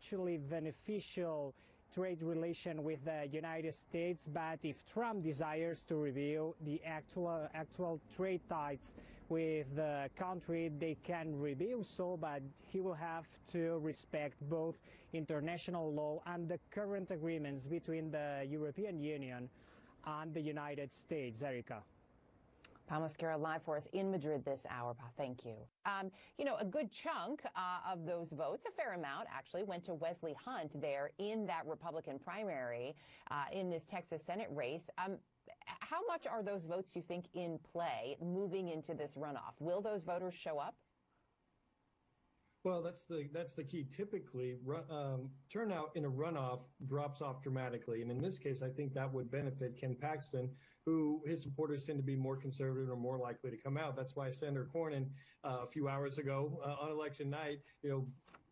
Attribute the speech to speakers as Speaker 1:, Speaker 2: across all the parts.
Speaker 1: mutually beneficial trade relation with the United States, but if Trump desires to review the actual trade ties with the country, they can review so, but he will have to respect both international law and the current agreements between the European Union and the United States. Erica.
Speaker 2: Pa Mosquera live for us in Madrid this hour. Pa, thank you. You know, a good chunk of those votes, a fair amount actually, went to Wesley Hunt there in that Republican primary in this Texas Senate race. How much are those votes, you think, in play moving into this runoff? Will those voters show up?
Speaker 3: Well, that's the key. Typically, turnout in a runoff drops off dramatically. And in this case, I think that would benefit Ken Paxton, who his supporters tend to be more conservative or more likely to come out. That's why Senator Cornyn a few hours ago on election night,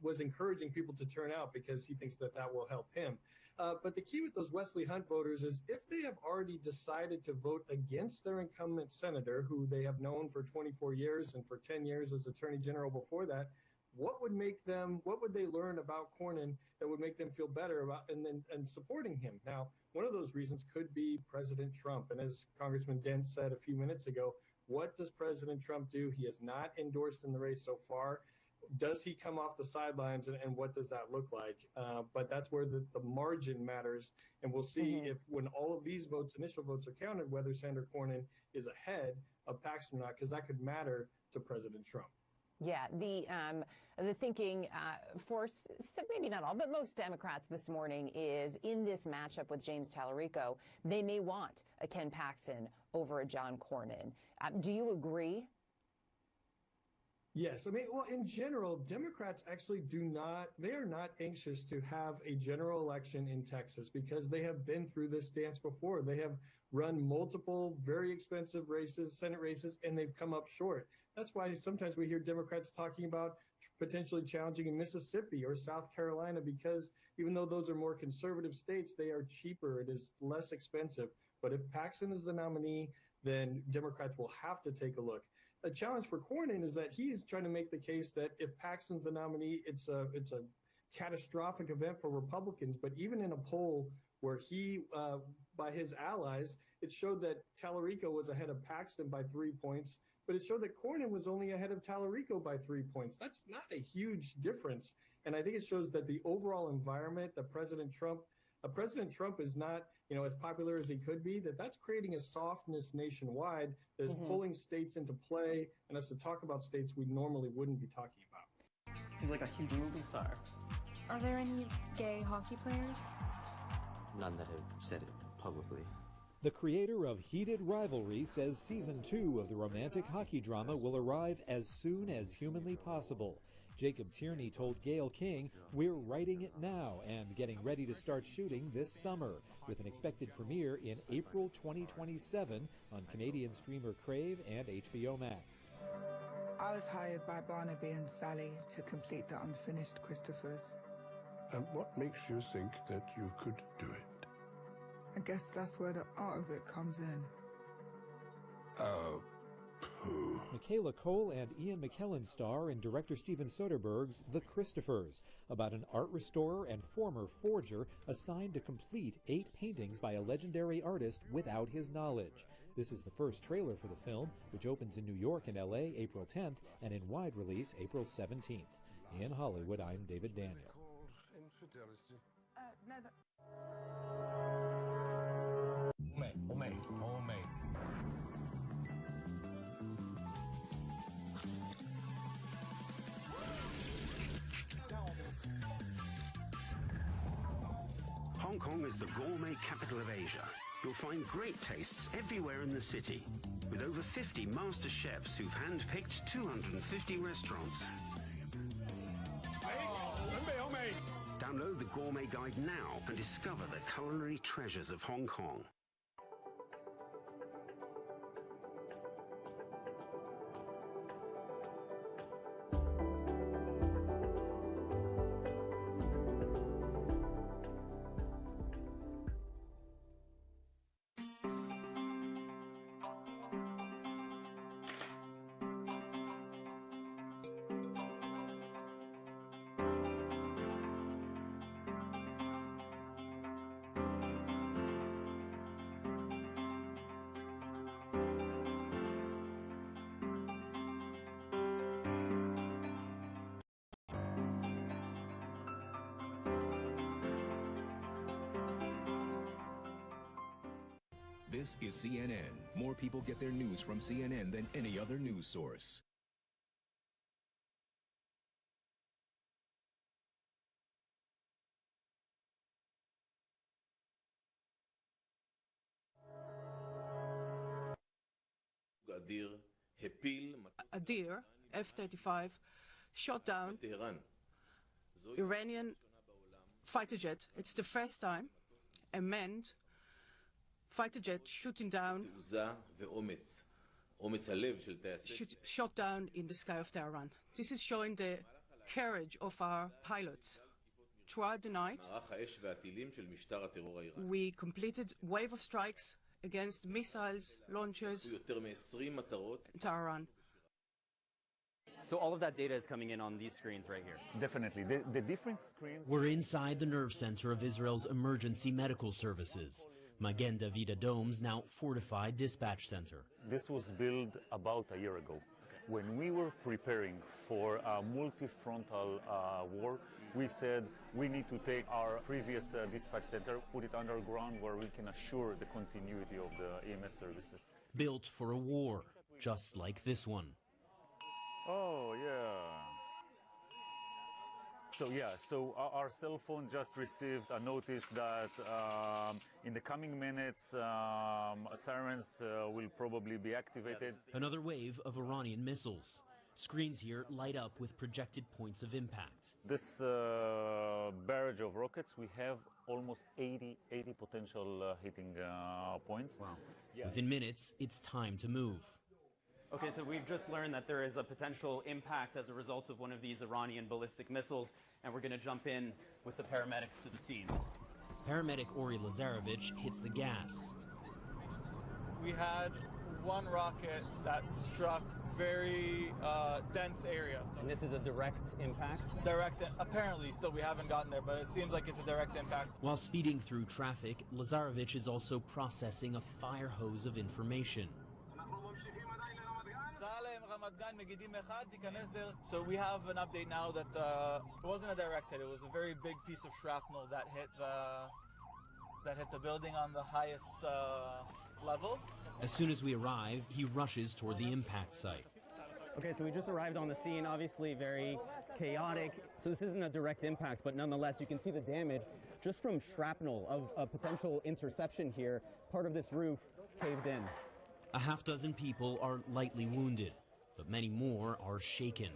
Speaker 3: was encouraging people to turn out because he thinks that will help him. But the key with those Wesley Hunt voters is if they have already decided to vote against their incumbent senator, who they have known for 24 years and for 10 years as Attorney General before that, what would they learn about Cornyn that would make them feel better about and supporting him? Now, one of those reasons could be President Trump. And as Congressman Dent said a few minutes ago, what does President Trump do? He has not endorsed in the race so far. Does he come off the sidelines, and what does that look like? But that's where the margin matters. And we'll see if when all of these initial votes are counted, whether Senator Cornyn is ahead of Paxton or not, because that could matter to President Trump.
Speaker 2: Yeah, the thinking for maybe not all, but most Democrats this morning is in this matchup with James Tallarico, they may want a Ken Paxton over a John Cornyn. Do you agree?
Speaker 3: Yes. I mean, well, in general, Democrats actually they are not anxious to have a general election in Texas because they have been through this dance before. They have run multiple very expensive races, Senate races, and they've come up short. That's why sometimes we hear Democrats talking about potentially challenging in Mississippi or South Carolina, because even though those are more conservative states, they are cheaper. It is less expensive. But if Paxton is the nominee, then Democrats will have to take a look. The challenge for Cornyn is that he's trying to make the case that if Paxton's the nominee, it's a catastrophic event for Republicans. But even in a poll where he, by his allies, it showed that Tallarico was ahead of Paxton by 3 points, but it showed that Cornyn was only ahead of Tallarico by 3 points. That's not a huge difference. And I think it shows that the overall environment that President Trump is not, as popular as he could be, that's creating a softness nationwide that is pulling states into play and us to talk about states we normally wouldn't be talking about.
Speaker 4: He's like a huge movie star.
Speaker 5: Are there any gay hockey players?
Speaker 4: None that have said it publicly.
Speaker 6: The creator of Heated Rivalry says season 2 of the romantic hockey drama will arrive as soon as humanly possible. Jacob Tierney told Gayle King, "We're writing it now and getting ready to start shooting this summer," with an expected premiere in April 2027 on Canadian streamer Crave and HBO Max.
Speaker 7: I was hired by Barnaby and Sally to complete the unfinished Christophers.
Speaker 8: And what makes you think that you could do it?
Speaker 7: I guess that's where the art of it comes in.
Speaker 8: Oh, pooh.
Speaker 6: Michaela Cole and Ian McKellen star in director Steven Soderbergh's The Christophers, about an art restorer and former forger assigned to complete 8 paintings by a legendary artist without his knowledge. This is the first trailer for the film, which opens in New York and LA April 10th and in wide release April 17th. In Hollywood, I'm David Daniel.
Speaker 9: Homemade.
Speaker 10: Hong Kong is the gourmet capital of Asia. You'll find great tastes everywhere in the city, with over 50 master chefs who've handpicked 250 restaurants. Download the Gourmet Guide now and discover the culinary treasures of Hong Kong.
Speaker 9: This is CNN. More people get their news from CNN than any other news source.
Speaker 11: A deer, F-35, shot down Iranian fighter jet. It's the first time a manned fighter jet shooting down, shot down in the sky of Tehran. This is showing the courage of our pilots. Throughout the night, we completed wave of strikes against missiles, launchers, in Tehran.
Speaker 12: So all of that data is coming in on these screens right here.
Speaker 13: Definitely. The different screens...
Speaker 14: We're inside the nerve center of Israel's emergency medical services. Magen David Adom's now fortified dispatch center.
Speaker 13: This was built about a year ago. When we were preparing for a multi-frontal war, we said we need to take our previous dispatch center, put it underground where we can assure the continuity of the EMS services.
Speaker 14: Built for a war, just like this one.
Speaker 13: Oh, yeah. So our cell phone just received a notice that in the coming minutes, sirens will probably be activated.
Speaker 14: Another wave of Iranian missiles. Screens here light up with projected points of impact.
Speaker 13: This barrage of rockets, we have almost 80 potential hitting points.
Speaker 14: Wow. Yeah. Within minutes, it's time to move.
Speaker 12: Okay, so we've just learned that there is a potential impact as a result of one of these Iranian ballistic missiles, and we're going to jump in with the paramedics to the scene.
Speaker 14: Paramedic Ori Lazarevich hits the gas.
Speaker 15: We had one rocket that struck very dense area. So
Speaker 12: and this is a direct impact?
Speaker 15: Direct, apparently, still we haven't gotten there, but it seems like it's a direct impact.
Speaker 14: While speeding through traffic, Lazarevich is also processing a fire hose of information.
Speaker 15: So we have an update now that it wasn't a direct hit, it was a very big piece of shrapnel that hit the building on the highest levels.
Speaker 14: As soon as we arrive, he rushes toward the impact site.
Speaker 12: Okay, so we just arrived on the scene, obviously very chaotic. So this isn't a direct impact, but nonetheless, you can see the damage just from shrapnel of a potential interception here. Part of this roof caved in.
Speaker 14: A half-dozen people are lightly wounded, but many more are shaken.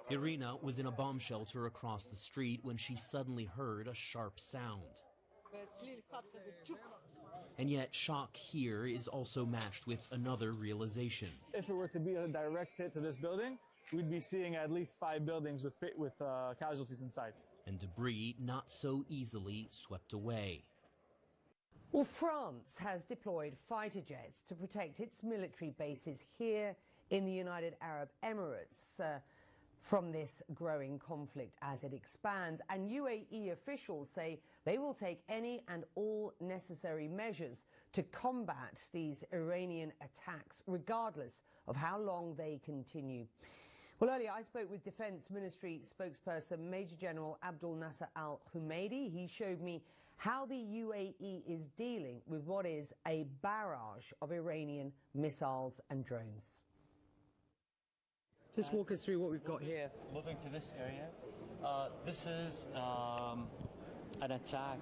Speaker 14: Irina was in a bomb shelter across the street when she suddenly heard a sharp sound. And yet, shock here is also matched with another realization.
Speaker 15: If it were to be a direct hit to this building, we'd be seeing at least 5 buildings with casualties inside.
Speaker 14: And debris not so easily swept away.
Speaker 16: Well, France has deployed fighter jets to protect its military bases here in the United Arab Emirates from this growing conflict as it expands. And UAE officials say they will take any and all necessary measures to combat these Iranian attacks, regardless of how long they continue. Well, earlier I spoke with Defense Ministry spokesperson Major General Abdul Nasser al-Humaidi. He showed me how the UAE is dealing with what is a barrage of Iranian missiles and drones. Just walk us through what we've got here.
Speaker 17: Moving to this area, this is an attack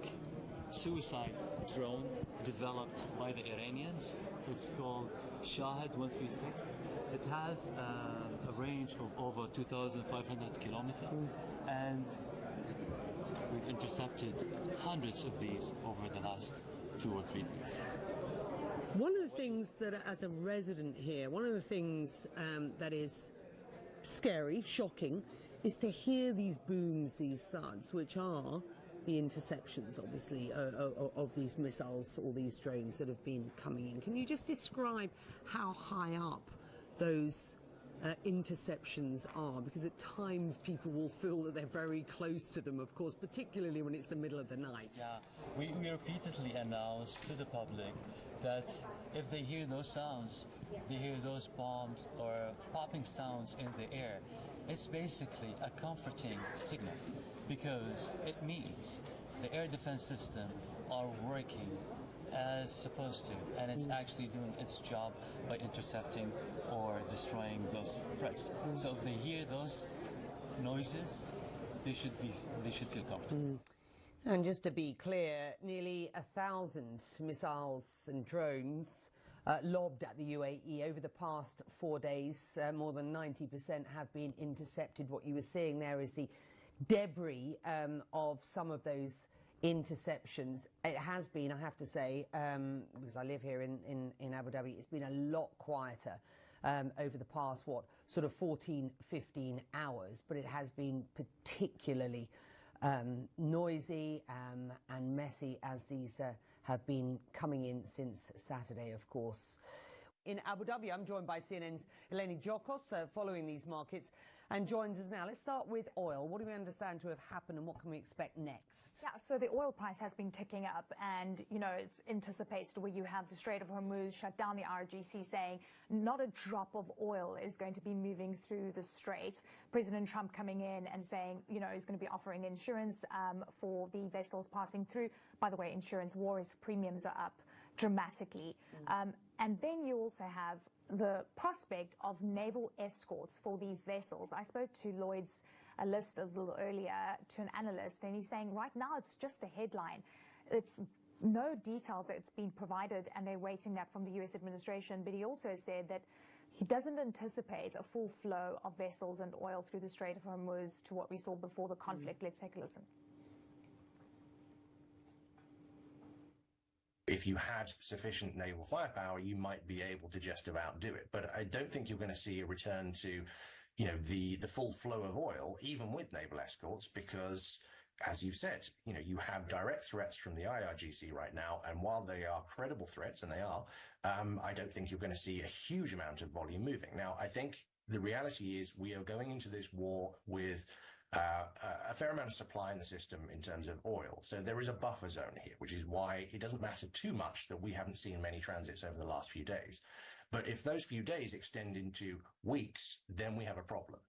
Speaker 17: suicide drone developed by the Iranians. It's called Shahed 136. It has a range of over 2,500 kilometers, and we've intercepted hundreds of these over the last 2 or 3 days.
Speaker 16: One of the things that, as a resident here, one of the things that is scary, shocking, is to hear these booms, these thuds, which are the interceptions, obviously, of these missiles or these drones that have been coming in. Can you just describe how high up those interceptions are? Because at times people will feel that they're very close to them, of course, particularly when it's the middle of the night.
Speaker 17: Yeah, we repeatedly announce to the public that if they hear those sounds, they hear those bombs or popping sounds in the air, it's basically a comforting signal, because it means the air defense system are working as supposed to, and it's actually doing its job by intercepting or destroying those threats. So if they hear those noises, they should feel comfortable.
Speaker 16: And just to be clear, nearly 1,000 missiles and drones lobbed at the UAE over the past 4 days. More than 90% have been intercepted. What you were seeing there is the debris of some of those interceptions. It has been, I have to say, because I live here in Abu Dhabi, it's been a lot quieter over the past, sort of 14, 15 hours, but it has been particularly noisy and messy as these have been coming in since Saturday, of course. In Abu Dhabi, I'm joined by CNN's Eleni Jokos, following these markets, and joins us now. Let's start with oil. What do we understand to have happened, and what can we expect next?
Speaker 18: Yeah, so the oil price has been ticking up, and, you know, it's anticipated where you have the Strait of Hormuz shut down, the IRGC saying not a drop of oil is going to be moving through the strait. President Trump coming in and saying, you know, he's going to be offering insurance for the vessels passing through. By the way, insurance war risk premiums are up dramatically. And then you also have the prospect of naval escorts for these vessels. I spoke to Lloyd's List a little earlier, to an analyst, and he's saying right now it's just a headline. It's no details that's been provided, and they're waiting that from the U.S. administration. But he also said that he doesn't anticipate a full flow of vessels and oil through the Strait of Hormuz to what we saw before the conflict. Let's take a listen.
Speaker 19: If you had sufficient naval firepower, you might be able to just about do it. But I don't think you're going to see a return to, you know, the full flow of oil, even with naval escorts, because, as you said, you know, you have direct threats from the IRGC right now. And while they are credible threats, and they are, I don't think you're going to see a huge amount of volume moving. Now, I think the reality is we are going into this war with a fair amount of supply in the system in terms of oil. So there is a buffer zone here, which is why it doesn't matter too much that we haven't seen many transits over the last few days. But if those few days extend into weeks, then we have a problem.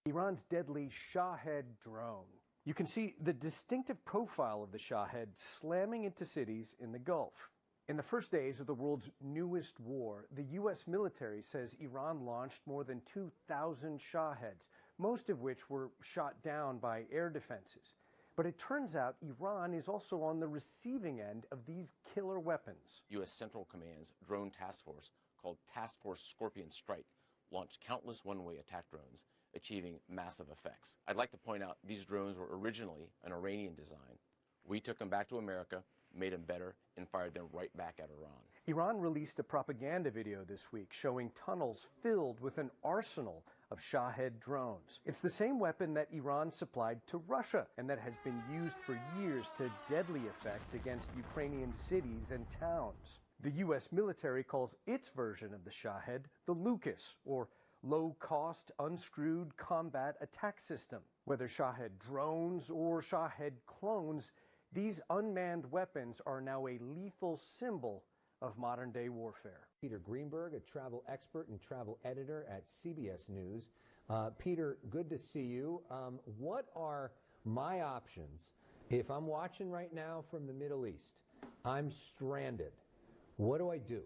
Speaker 20: Iran's deadly Shahed drone. You can see the distinctive profile of the Shahed slamming into cities in the Gulf. In the first days of the world's newest war, the U.S. military says Iran launched more than 2,000 Shaheds, most of which were shot down by air defenses. But it turns out Iran is also on the receiving end of these killer weapons.
Speaker 21: U.S. Central Command's drone task force, called Task Force Scorpion Strike, launched countless one-way attack drones, achieving massive effects. I'd like to point out these drones were originally an Iranian design. We took them back to America, made them better, and fired them right back at Iran.
Speaker 20: Iran released a propaganda video this week showing tunnels filled with an arsenal of Shahed drones. It's the same weapon that Iran supplied to Russia and that has been used for years to deadly effect against Ukrainian cities and towns. The U.S. military calls its version of the Shahed the Lucas, or low-cost, unscrewed combat attack system. Whether Shahed drones or Shahed clones, these unmanned weapons are now a lethal symbol of modern-day warfare.
Speaker 22: Peter Greenberg, a travel expert and travel editor at CBS News. Peter, good to see you. What are my options if I'm watching right now from the Middle East? I'm stranded. What do I do?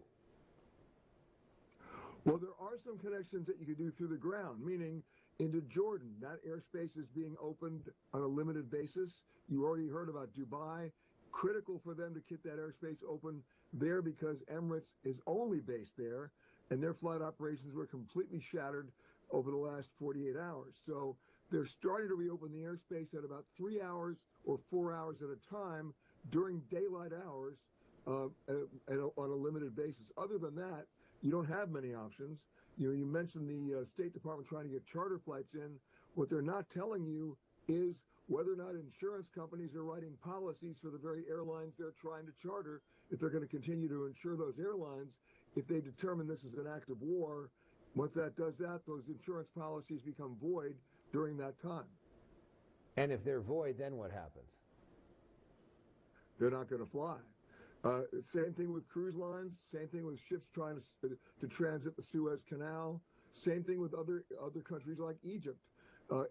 Speaker 23: Well, there are some connections that you can do through the ground, meaning into Jordan. That airspace is being opened on a limited basis. You already heard about Dubai. Critical for them to keep that airspace open there because Emirates is only based there, and their flight operations were completely shattered over the last 48 hours. So they're starting to reopen the airspace at about 3 hours or 4 hours at a time during daylight hours on a limited basis. Other than that, you don't have many options. You know, you mentioned the State Department trying to get charter flights in. What they're not telling you is whether or not insurance companies are writing policies for the very airlines they're trying to charter, if they're going to continue to insure those airlines, if they determine this is an act of war. Once that does that, those insurance policies become void during that time.
Speaker 22: And if they're void, then what happens?
Speaker 23: They're not going to fly. Same thing with cruise lines, same thing with ships trying to transit the Suez Canal, same thing with other countries like Egypt.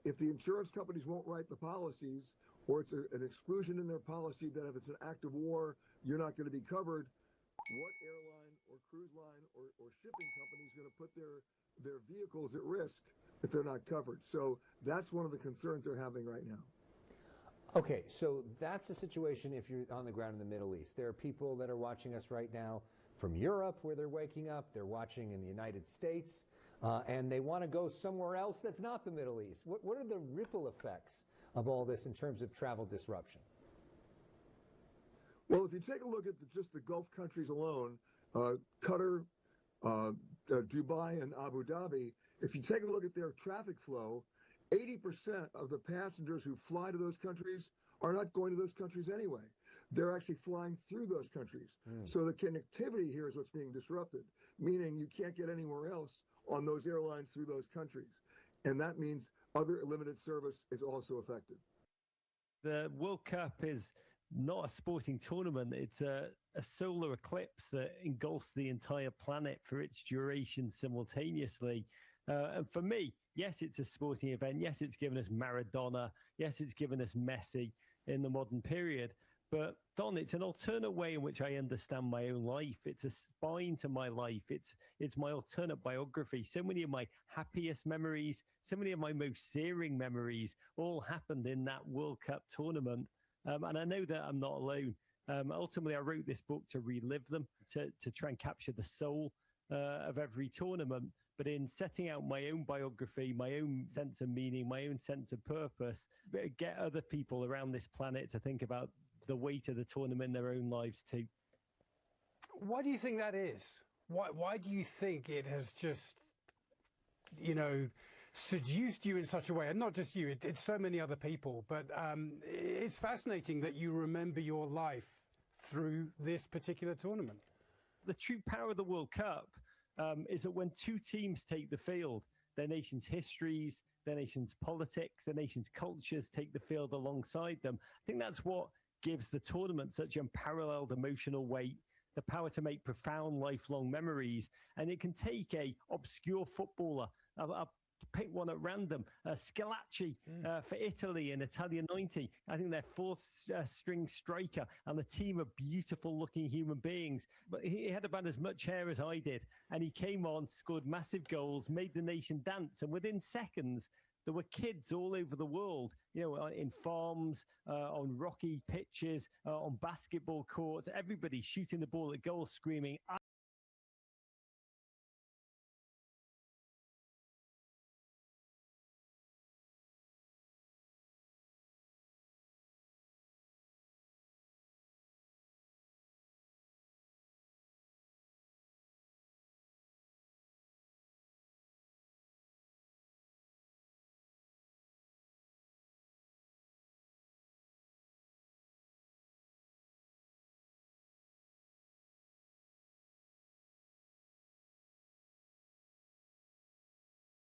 Speaker 23: If the insurance companies won't write the policies, or it's an exclusion in their policy that if it's an act of war, you're not going to be covered, what airline or cruise line or shipping company is going to put their vehicles at risk if they're not covered? So that's one of the concerns they're having right now.
Speaker 22: Okay, so that's the situation if you're on the ground in the Middle East. There are people that are watching us right now from Europe where they're waking up. They're watching in the United States, and they want to go somewhere else that's not the Middle East. What are the ripple effects of all this in terms of travel disruption?
Speaker 23: Well, if you take a look at just the Gulf countries alone, Qatar, Dubai, and Abu Dhabi, if you take a look at their traffic flow, 80% of the passengers who fly to those countries are not going to those countries anyway. They're actually flying through those countries. So the connectivity here is what's being disrupted, meaning you can't get anywhere else on those airlines through those countries. And that means other limited service is also affected.
Speaker 1: The World Cup is not a sporting tournament. It's a solar eclipse that engulfs the entire planet for its duration simultaneously. And for me, yes, it's a sporting event. Yes, it's given us Maradona. Yes, it's given us Messi in the modern period. But Don, it's an alternate way in which I understand my own life. It's a spine to my life. It's my alternate biography. So many of my happiest memories, so many of my most searing memories all happened in that World Cup tournament. And I know that I'm not alone. Ultimately, I wrote this book to relive them, to try and capture the soul of every tournament. But in setting out my own biography, my own sense of meaning, my own sense of purpose, get other people around this planet to think about the weight of the tournament in their own lives too.
Speaker 2: Why do you think that is? Why do you think it has just, seduced you in such a way? And not just you, it's so many other people. But it's fascinating that you remember your life through this particular tournament.
Speaker 1: The true power of the World Cup is that when two teams take the field, their nation's histories, their nation's politics, their nation's cultures take the field alongside them. I think that's what gives the tournament such unparalleled emotional weight, the power to make profound lifelong memories. And it can take a obscure footballer, I'll pick one at random, Scalacci for Italy in Italian 90. I think their fourth string striker, and a team of beautiful looking human beings. But he had about as much hair as I did. And he came on, scored massive goals, made the nation dance. And within seconds, there were kids all over the world, in farms, on rocky pitches, on basketball courts, everybody shooting the ball at goal, screaming,